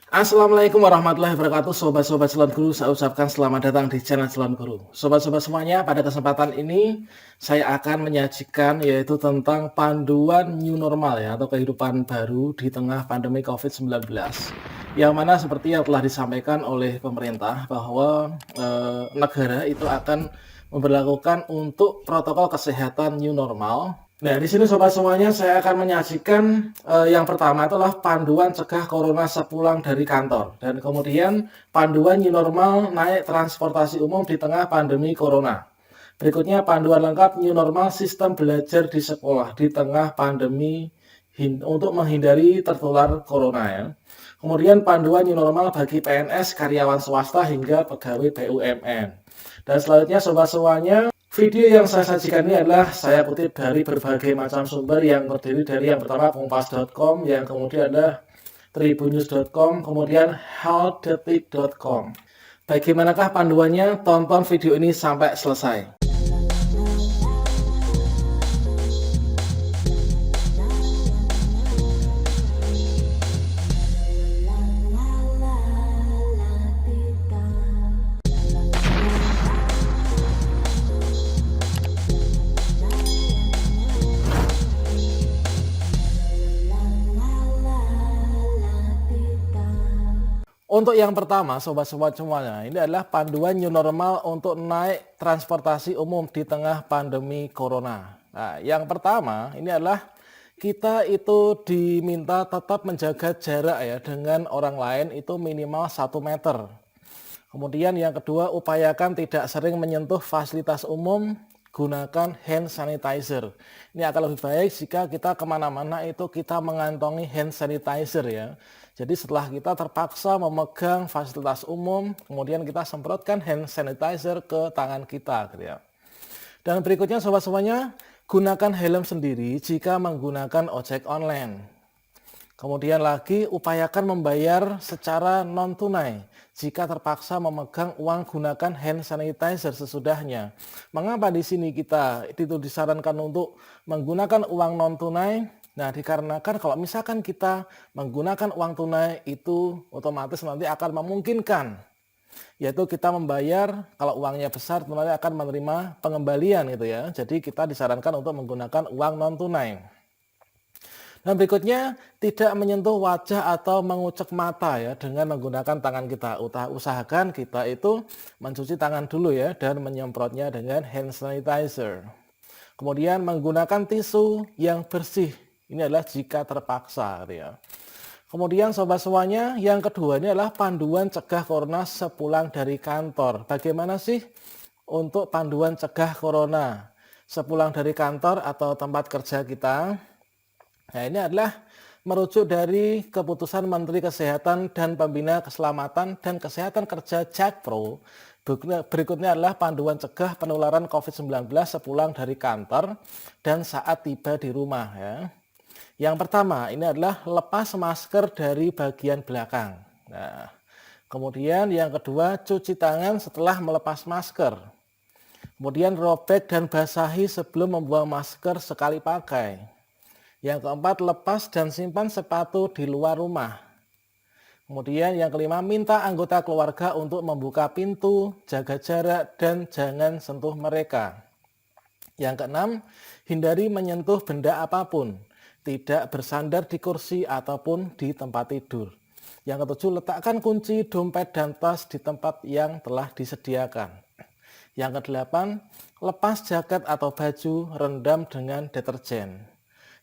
Assalamualaikum warahmatullahi wabarakatuh, sobat-sobat Salon Guru. Saya ucapkan selamat datang di channel Salon Guru. Sobat-sobat semuanya, pada kesempatan ini saya akan menyajikan yaitu tentang panduan new normal ya, atau kehidupan baru di tengah pandemi COVID-19. Yang mana seperti yang telah disampaikan oleh pemerintah bahwa negara itu akan memberlakukan untuk protokol kesehatan new normal. Nah, di sini sobat semuanya saya akan menyajikan yang pertama adalah panduan cegah corona sepulang dari kantor, dan kemudian panduan new normal naik transportasi umum di tengah pandemi corona. Berikutnya panduan lengkap new normal sistem belajar di sekolah di tengah pandemi untuk menghindari tertular corona ya. Kemudian panduan new normal bagi PNS, karyawan swasta hingga pegawai BUMN. Dan selanjutnya sobat semuanya, video yang saya sajikan ini adalah saya kutip dari berbagai macam sumber yang terdiri dari yang pertama kompas.com, yang kemudian adalah tribunnews.com, kemudian healthdetik.com. Bagaimanakah panduannya? Tonton video ini sampai selesai. Untuk yang pertama, sobat-sobat semuanya, ini adalah panduan new normal untuk naik transportasi umum di tengah pandemi corona. Nah, yang pertama ini adalah kita itu diminta tetap menjaga jarak ya dengan orang lain itu minimal 1 meter. Kemudian yang kedua, upayakan tidak sering menyentuh fasilitas umum, gunakan hand sanitizer. Ini akan lebih baik jika kita kemana-mana itu kita mengantongi hand sanitizer ya. Jadi setelah kita terpaksa memegang fasilitas umum, kemudian kita semprotkan hand sanitizer ke tangan kita gitu ya. Dan berikutnya sobat semuanya, gunakan helm sendiri jika menggunakan ojek online. Kemudian lagi, upayakan membayar secara non-tunai. Jika terpaksa memegang uang, gunakan hand sanitizer sesudahnya. Mengapa di sini kita itu disarankan untuk menggunakan uang non-tunai? Nah, dikarenakan kalau misalkan kita menggunakan uang tunai itu otomatis nanti akan memungkinkan, yaitu kita membayar, kalau uangnya besar tentunya akan menerima pengembalian gitu ya. Jadi kita disarankan untuk menggunakan uang non-tunai. Dan berikutnya, tidak menyentuh wajah atau mengucek mata ya dengan menggunakan tangan kita. Usahakan kita itu mencuci tangan dulu ya dan menyemprotnya dengan hand sanitizer. Kemudian menggunakan tisu yang bersih. Ini adalah jika terpaksa ya. Kemudian sobat semuanya, yang kedua ini adalah panduan cegah corona sepulang dari kantor. Bagaimana sih untuk panduan cegah corona sepulang dari kantor atau tempat kerja kita? Nah, ini adalah merujuk dari keputusan Menteri Kesehatan dan Pembina Keselamatan dan Kesehatan Kerja Jakpro. Berikutnya adalah panduan cegah penularan COVID-19 sepulang dari kantor dan saat tiba di rumah ya. Yang pertama ini adalah lepas masker dari bagian belakang. Nah, kemudian yang kedua, cuci tangan setelah melepas masker. Kemudian robek dan basahi sebelum membuang masker sekali pakai. Yang keempat, lepas dan simpan sepatu di luar rumah. Kemudian yang kelima, minta anggota keluarga untuk membuka pintu, jaga jarak, dan jangan sentuh mereka. Yang keenam, hindari menyentuh benda apapun, tidak bersandar di kursi ataupun di tempat tidur. Yang ketujuh, letakkan kunci, dompet, dan tas di tempat yang telah disediakan. Yang kedelapan, lepas jaket atau baju, rendam dengan deterjen.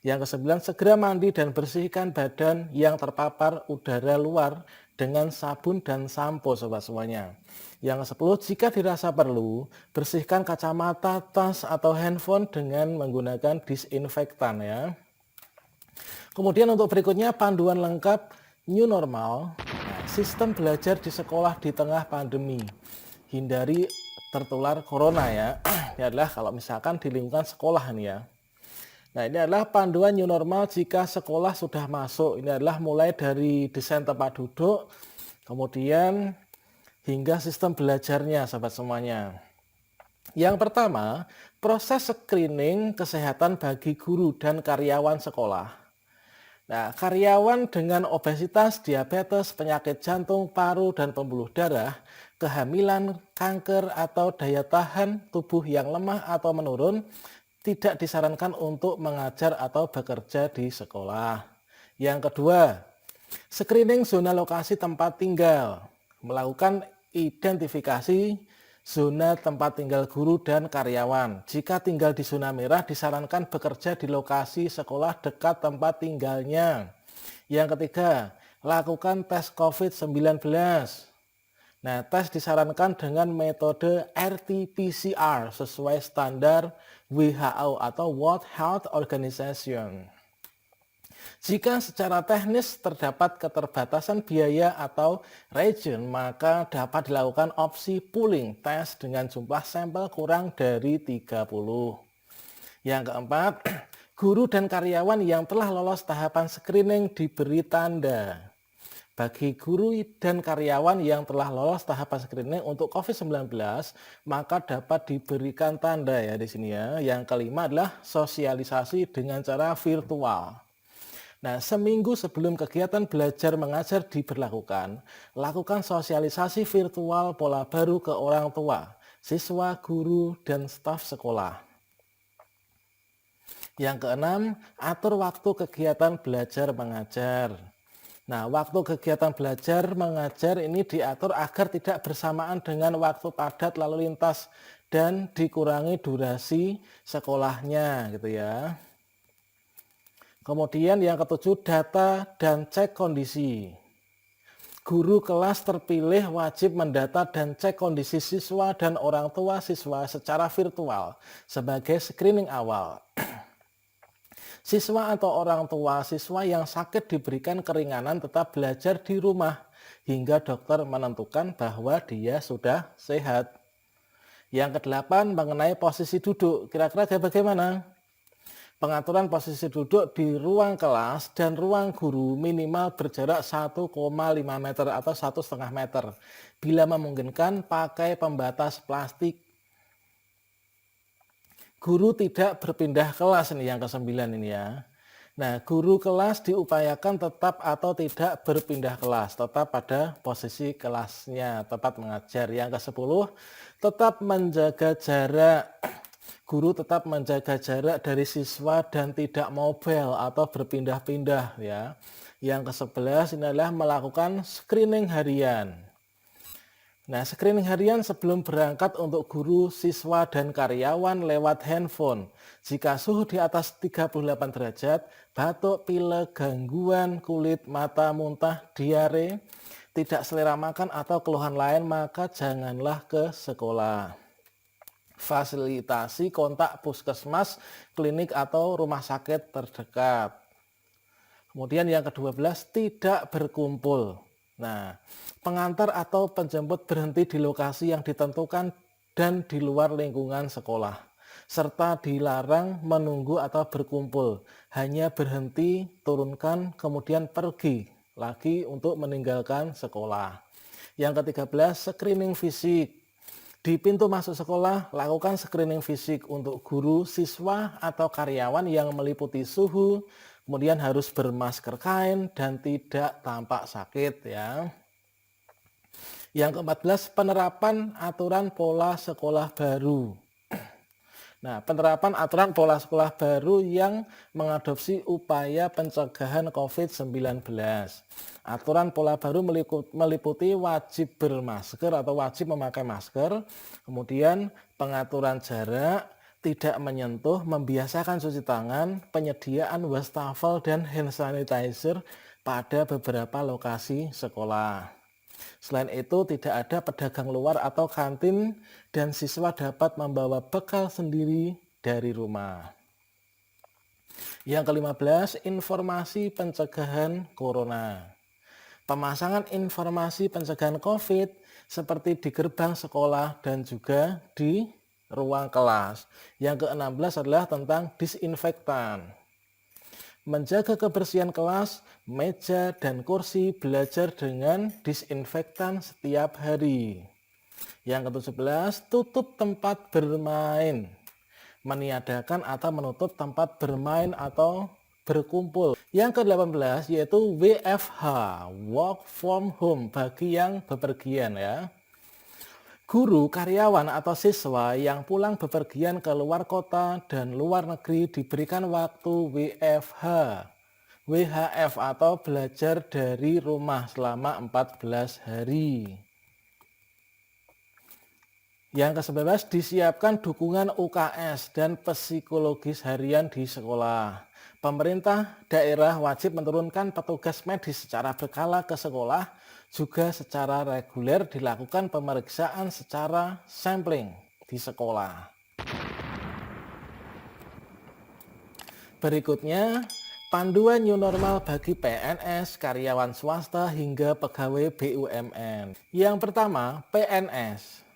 Yang kesembilan, segera mandi dan bersihkan badan yang terpapar udara luar dengan sabun dan sampo sobat semuanya. Yang kesepuluh, jika dirasa perlu, bersihkan kacamata, tas, atau handphone dengan menggunakan disinfektan ya. Kemudian untuk berikutnya, panduan lengkap new normal, sistem belajar di sekolah di tengah pandemi. Hindari tertular corona ya. Ini adalah kalau misalkan di lingkungan sekolah nih ya. Nah, ini adalah panduan new normal jika sekolah sudah masuk. Ini adalah mulai dari desain tempat duduk, kemudian hingga sistem belajarnya, sahabat semuanya. Yang pertama, proses screening kesehatan bagi guru dan karyawan sekolah. Nah, karyawan dengan obesitas, diabetes, penyakit jantung, paru, dan pembuluh darah, kehamilan, kanker, atau daya tahan tubuh yang lemah atau menurun, tidak disarankan untuk mengajar atau bekerja di sekolah. Yang kedua, screening zona lokasi tempat tinggal. Melakukan identifikasi zona tempat tinggal guru dan karyawan. Jika tinggal di zona merah, disarankan bekerja di lokasi sekolah dekat tempat tinggalnya. Yang ketiga, lakukan tes COVID-19. Nah, tes disarankan dengan metode RT-PCR sesuai standar WHO atau World Health Organization. Jika secara teknis terdapat keterbatasan biaya atau region, maka dapat dilakukan opsi pooling tes dengan jumlah sampel kurang dari 30. Yang keempat, guru dan karyawan yang telah lolos tahapan screening diberi tanda. Bagi guru dan karyawan yang telah lolos tahapan screening untuk COVID-19, maka dapat diberikan tanda ya di sini ya. Yang kelima adalah sosialisasi dengan cara virtual. Nah, seminggu sebelum kegiatan belajar mengajar diberlakukan, lakukan sosialisasi virtual pola baru ke orang tua, siswa, guru, dan staf sekolah. Yang keenam, atur waktu kegiatan belajar mengajar. Nah, waktu kegiatan belajar mengajar ini diatur agar tidak bersamaan dengan waktu padat lalu lintas dan dikurangi durasi sekolahnya gitu ya. Kemudian yang ketujuh, data dan cek kondisi. Guru kelas terpilih wajib mendata dan cek kondisi siswa dan orang tua siswa secara virtual sebagai screening awal. Siswa atau orang tua siswa yang sakit diberikan keringanan tetap belajar di rumah hingga dokter menentukan bahwa dia sudah sehat. Yang kedelapan, mengenai posisi duduk. Kira-kira bagaimana? Pengaturan posisi duduk di ruang kelas dan ruang guru minimal berjarak 1,5 meter atau 1,5 meter. Bila memungkinkan, pakai pembatas plastik. Guru tidak berpindah kelas ini yang ke-9 ini ya. Nah, guru kelas diupayakan tetap atau tidak berpindah kelas, tetap pada posisi kelasnya, tetap mengajar. Yang ke-10, tetap menjaga jarak. Guru tetap menjaga jarak dari siswa dan tidak mobile atau berpindah-pindah ya. Yang ke-11 ini adalah melakukan screening harian. Nah, screening harian sebelum berangkat untuk guru, siswa, dan karyawan lewat handphone. Jika suhu di atas 38 derajat, batuk, pilek, gangguan kulit, mata, muntah, diare, tidak selera makan, atau keluhan lain, maka janganlah ke sekolah. Fasilitasi kontak puskesmas, klinik, atau rumah sakit terdekat. Kemudian yang ke-12, tidak berkumpul. Nah, pengantar atau penjemput berhenti di lokasi yang ditentukan dan di luar lingkungan sekolah, serta dilarang menunggu atau berkumpul, hanya berhenti, turunkan, kemudian pergi lagi untuk meninggalkan sekolah. Yang ke-13, screening fisik. Di pintu masuk sekolah, lakukan screening fisik untuk guru, siswa, atau karyawan yang meliputi suhu, kemudian harus bermasker kain dan tidak tampak sakit ya. Yang ke-14, penerapan aturan pola sekolah baru. Nah, penerapan aturan pola sekolah baru yang mengadopsi upaya pencegahan COVID-19. Aturan pola baru meliputi wajib bermasker atau wajib memakai masker, kemudian pengaturan jarak, tidak menyentuh, membiasakan cuci tangan, penyediaan wastafel dan hand sanitizer pada beberapa lokasi sekolah. Selain itu, tidak ada pedagang luar atau kantin dan siswa dapat membawa bekal sendiri dari rumah. Yang ke-15, informasi pencegahan corona. Pemasangan informasi pencegahan COVID seperti di gerbang sekolah dan juga di ruang kelas. Yang ke-16 adalah tentang disinfektan. Menjaga kebersihan kelas, meja, dan kursi belajar dengan disinfektan setiap hari. Yang ke-17, tutup tempat bermain. Meniadakan atau menutup tempat bermain atau berkumpul. Yang ke-18 yaitu WFH, work from home, bagi yang bepergian ya. Guru, karyawan, atau siswa yang pulang bepergian ke luar kota dan luar negeri diberikan waktu WFH, WHF atau belajar dari rumah selama 14 hari. Yang ke-11 disiapkan dukungan UKS dan psikologis harian di sekolah. Pemerintah daerah wajib menurunkan petugas medis secara berkala ke sekolah, juga secara reguler dilakukan pemeriksaan secara sampling di sekolah. Berikutnya, panduan new normal bagi PNS, karyawan swasta hingga pegawai BUMN. Yang pertama, PNS.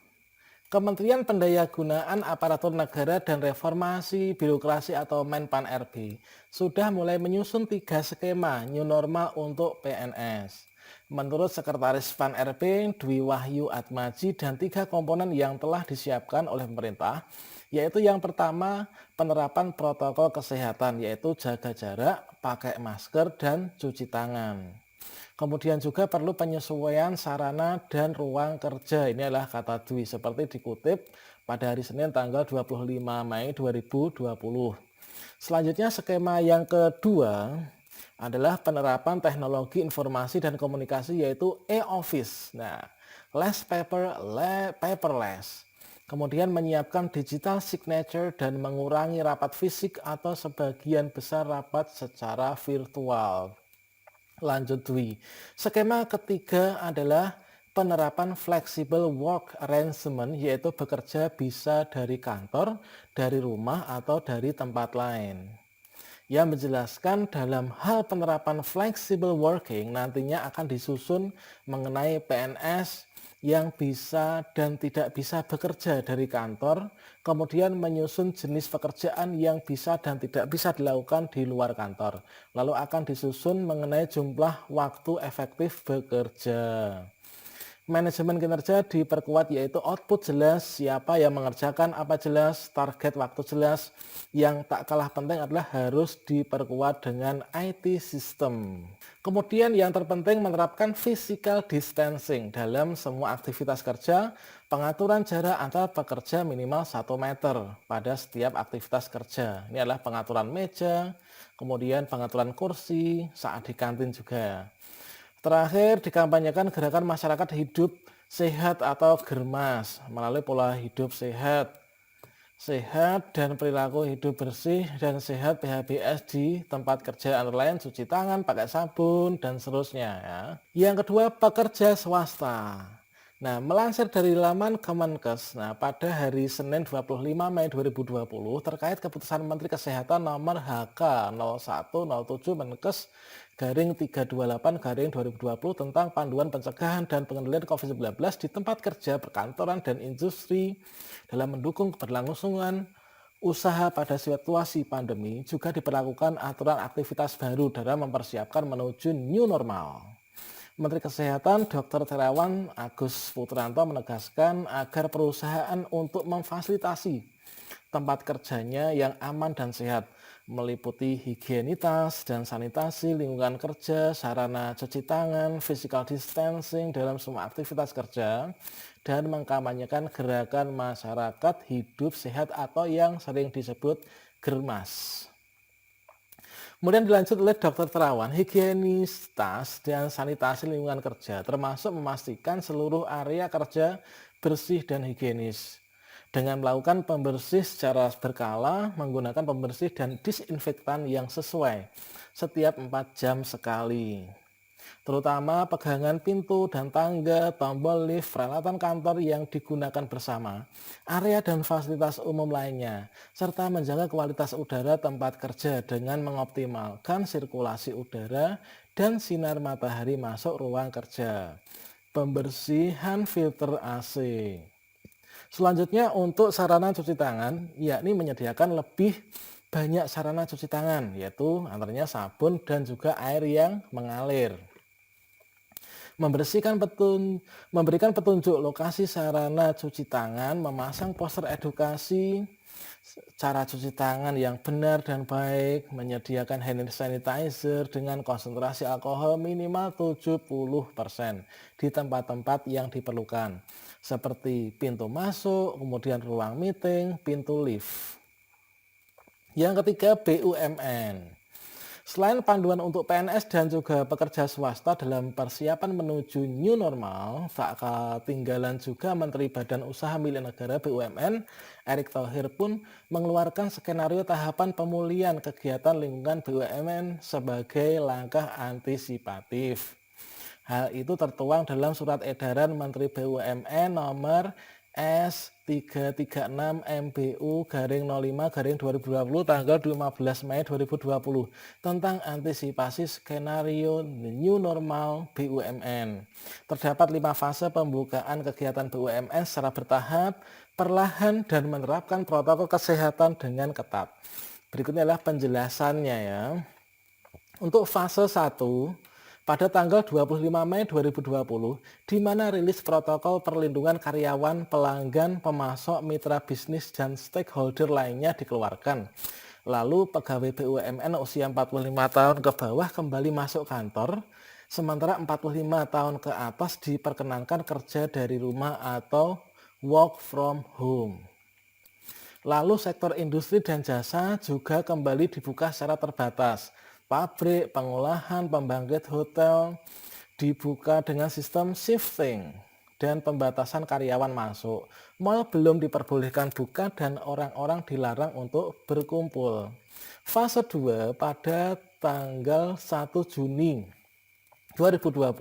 Kementerian Pendayagunaan Aparatur Negara dan Reformasi Birokrasi atau Menpan-RB sudah mulai menyusun 3 skema new normal untuk PNS. Menurut Sekretaris PAN-RB Dwi Wahyu Atmaji, dan 3 komponen yang telah disiapkan oleh pemerintah, yaitu yang pertama penerapan protokol kesehatan, yaitu jaga jarak, pakai masker, dan cuci tangan. Kemudian juga perlu penyesuaian sarana dan ruang kerja. Ini adalah kata Dwi seperti dikutip pada hari Senin tanggal 25 Mei 2020. Selanjutnya skema yang kedua adalah penerapan teknologi informasi dan komunikasi, yaitu e-office. Nah, less paperless. Kemudian menyiapkan digital signature dan mengurangi rapat fisik atau sebagian besar rapat secara virtual. Lanjut Dwi. Skema ketiga adalah penerapan flexible work arrangement, yaitu bekerja bisa dari kantor, dari rumah, atau dari tempat lain. Yang menjelaskan dalam hal penerapan flexible working nantinya akan disusun mengenai PNS yang bisa dan tidak bisa bekerja dari kantor, kemudian menyusun jenis pekerjaan yang bisa dan tidak bisa dilakukan di luar kantor. Lalu akan disusun mengenai jumlah waktu efektif bekerja. Manajemen kinerja diperkuat, yaitu output jelas, siapa yang mengerjakan apa jelas, target waktu jelas. Yang tak kalah penting adalah harus diperkuat dengan IT system. Kemudian yang terpenting menerapkan physical distancing dalam semua aktivitas kerja, pengaturan jarak antar pekerja minimal 1 meter pada setiap aktivitas kerja. Ini adalah pengaturan meja, kemudian pengaturan kursi, saat di kantin juga. Terakhir, dikampanyekan gerakan masyarakat hidup sehat atau germas melalui pola hidup sehat dan perilaku hidup bersih dan sehat PHBS di tempat kerja, antara lain cuci tangan, pakai sabun, dan seterusnya ya. Yang kedua, pekerja swasta. Nah, melansir dari laman Kemenkes, pada hari Senin 25 Mei 2020 terkait keputusan Menteri Kesehatan nomor HK 0107 Menkes garing 328 garing 2020 tentang panduan pencegahan dan pengendalian COVID-19 di tempat kerja, perkantoran, dan industri dalam mendukung keberlangsungan usaha pada situasi pandemi, juga diberlakukan aturan aktivitas baru dalam mempersiapkan menuju new normal. Menteri Kesehatan Dr. Terawan Agus Putranto menegaskan agar perusahaan untuk memfasilitasi tempat kerjanya yang aman dan sehat, meliputi higienitas dan sanitasi lingkungan kerja, sarana cuci tangan, physical distancing dalam semua aktivitas kerja, dan mengkampanyekan gerakan masyarakat hidup sehat atau yang sering disebut germas. Kemudian dilanjut oleh Dr. Terawan, higienitas dan sanitasi lingkungan kerja, termasuk memastikan seluruh area kerja bersih dan higienis. Dengan melakukan pembersih secara berkala, menggunakan pembersih dan disinfektan yang sesuai setiap 4 jam sekali. Terutama pegangan pintu dan tangga, tombol lift, peralatan kantor yang digunakan bersama, area dan fasilitas umum lainnya, serta menjaga kualitas udara tempat kerja dengan mengoptimalkan sirkulasi udara dan sinar matahari masuk ruang kerja. Pembersihan filter AC. Selanjutnya untuk sarana cuci tangan, yakni menyediakan lebih banyak sarana cuci tangan, yaitu antaranya sabun dan juga air yang mengalir. Memberikan petunjuk lokasi sarana cuci tangan, memasang poster edukasi cara cuci tangan yang benar dan baik, menyediakan hand sanitizer dengan konsentrasi alkohol minimal 70% di tempat-tempat yang diperlukan, seperti pintu masuk, kemudian ruang meeting, pintu lift. Yang ketiga, BUMN. Selain panduan untuk PNS dan juga pekerja swasta dalam persiapan menuju new normal, tak ketinggalan juga Menteri Badan Usaha Milik Negara BUMN, Erick Thohir pun mengeluarkan skenario tahapan pemulihan kegiatan lingkungan BUMN sebagai langkah antisipatif. Hal itu tertuang dalam surat edaran Menteri BUMN nomor S336 MBU-05-2020 tanggal 15 Mei 2020 tentang antisipasi skenario new normal BUMN. Terdapat 5 fase pembukaan kegiatan BUMN secara bertahap, perlahan dan menerapkan protokol kesehatan dengan ketat. Berikutnya adalah penjelasannya ya. Untuk fase 1, pada tanggal 25 Mei 2020, di mana rilis protokol perlindungan karyawan, pelanggan, pemasok, mitra bisnis, dan stakeholder lainnya dikeluarkan. Lalu pegawai BUMN usia 45 tahun ke bawah kembali masuk kantor, sementara 45 tahun ke atas diperkenankan kerja dari rumah atau work from home. Lalu sektor industri dan jasa juga kembali dibuka secara terbatas. Pabrik, pengolahan, pembangkit hotel dibuka dengan sistem shifting dan pembatasan karyawan masuk. Mal belum diperbolehkan buka dan orang-orang dilarang untuk berkumpul. Fase 2 pada tanggal 1 Juni 2020,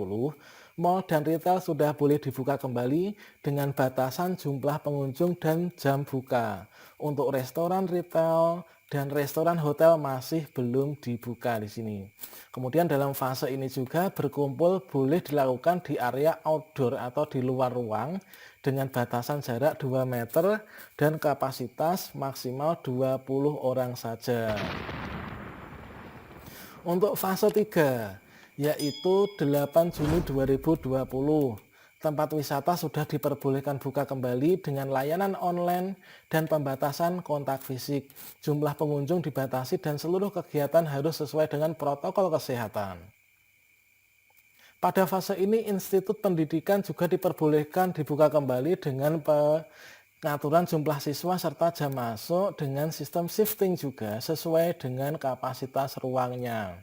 mal dan retail sudah boleh dibuka kembali dengan batasan jumlah pengunjung dan jam buka. Untuk restoran retail dan restoran hotel masih belum dibuka di sini. Kemudian dalam fase ini juga berkumpul boleh dilakukan di area outdoor atau di luar ruang dengan batasan jarak 2 meter dan kapasitas maksimal 20 orang saja. Untuk fase 3, yaitu 8 Juni 2020, tempat wisata sudah diperbolehkan buka kembali dengan layanan online dan pembatasan kontak fisik. Jumlah pengunjung dibatasi dan seluruh kegiatan harus sesuai dengan protokol kesehatan. Pada fase ini, institut pendidikan juga diperbolehkan dibuka kembali dengan pengaturan jumlah siswa serta jam masuk dengan sistem shifting juga sesuai dengan kapasitas ruangnya.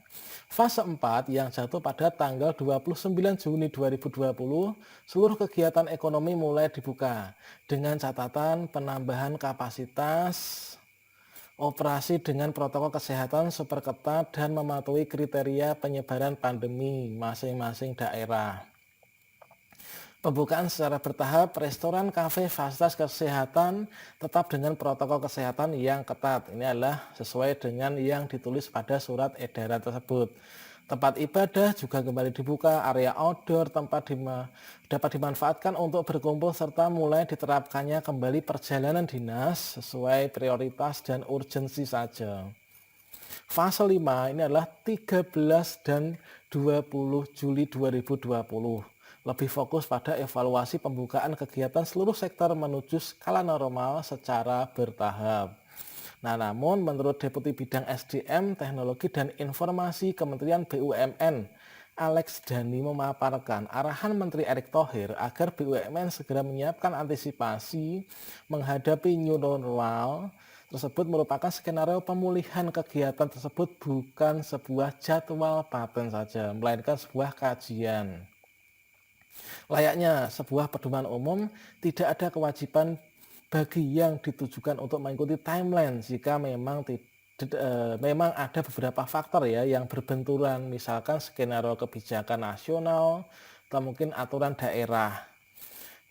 Fase 4 yang jatuh pada tanggal 29 Juni 2020, seluruh kegiatan ekonomi mulai dibuka dengan catatan penambahan kapasitas operasi dengan protokol kesehatan super ketat dan mematuhi kriteria penyebaran pandemi masing-masing daerah. Pembukaan secara bertahap, restoran, kafe, fasilitas kesehatan tetap dengan protokol kesehatan yang ketat. Ini adalah sesuai dengan yang ditulis pada surat edaran tersebut. Tempat ibadah juga kembali dibuka, area outdoor tempat dapat dimanfaatkan untuk berkumpul serta mulai diterapkannya kembali perjalanan dinas sesuai prioritas dan urgensi saja. Fase 5 ini adalah 13 dan 20 Juli 2020. Lebih fokus pada evaluasi pembukaan kegiatan seluruh sektor menuju skala normal secara bertahap. Nah, namun menurut Deputi Bidang SDM, Teknologi dan Informasi Kementerian BUMN, Alex Dani memaparkan arahan Menteri Erick Thohir agar BUMN segera menyiapkan antisipasi menghadapi new normal tersebut merupakan skenario pemulihan kegiatan tersebut bukan sebuah jadwal paten saja, melainkan sebuah kajian. Layaknya sebuah pedoman umum, tidak ada kewajiban bagi yang ditujukan untuk mengikuti timeline jika memang ada beberapa faktor ya yang berbenturan, misalkan skenario kebijakan nasional atau mungkin aturan daerah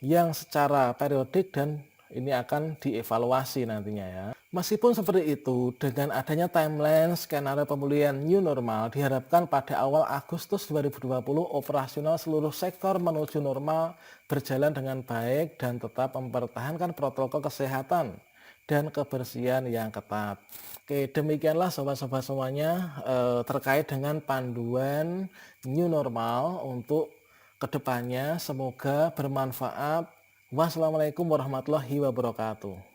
yang secara periodik dan ini akan dievaluasi nantinya ya. Meskipun seperti itu, dengan adanya timeline skenario pemulihan new normal diharapkan pada awal Agustus 2020 operasional seluruh sektor menuju normal berjalan dengan baik dan tetap mempertahankan protokol kesehatan dan kebersihan yang ketat. Oke, demikianlah sobat-sobat semuanya terkait dengan panduan new normal untuk kedepannya. Semoga bermanfaat. Wassalamualaikum warahmatullahi wabarakatuh.